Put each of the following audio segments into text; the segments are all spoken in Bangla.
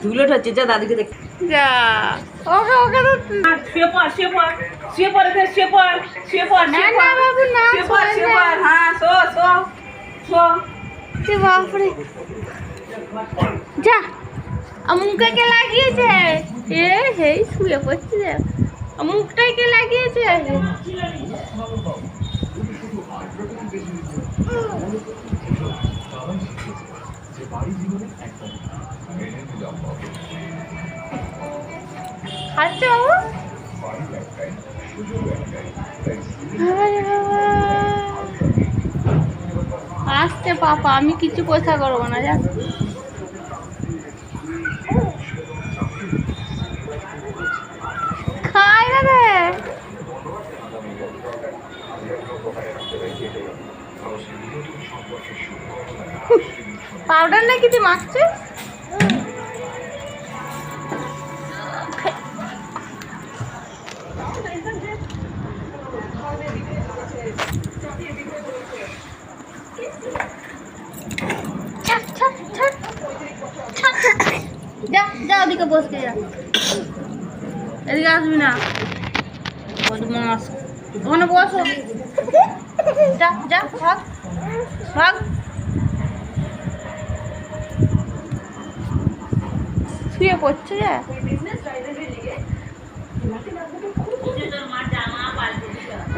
ধুলো হচ্ছে, যা দাদিকে দেখ। যা ওকে ওকে তো শুয়ে পড়, শুয়ে পড়, শুয়ে পড়, শুয়ে পড়, শুয়ে পড়, না না বাবু না, শুয়ে পড়, শুয়ে পড়। হ্যাঁ, শো শো শো। বাপরে যা, মুখে কে লাগিয়েছে? এ হেই শুয়ে পড়ছে, মুখটাই কে লাগিয়েছে? খাচ্ছে বাবু? আসছে পাপা, আমি কিছু পয়সা করবো না, জান। খাই না রে, পাউডার নাকি তুই মাখছিস? যা যা ওদিকে বসতে যা, এদিকে আসবি না, বদমাস। ওখানে বসো, যা যা ভাগ ভাগ। শুয়ে পড়ছে যে,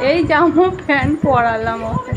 এই জামা প্যান্ট পরালাম ওকে।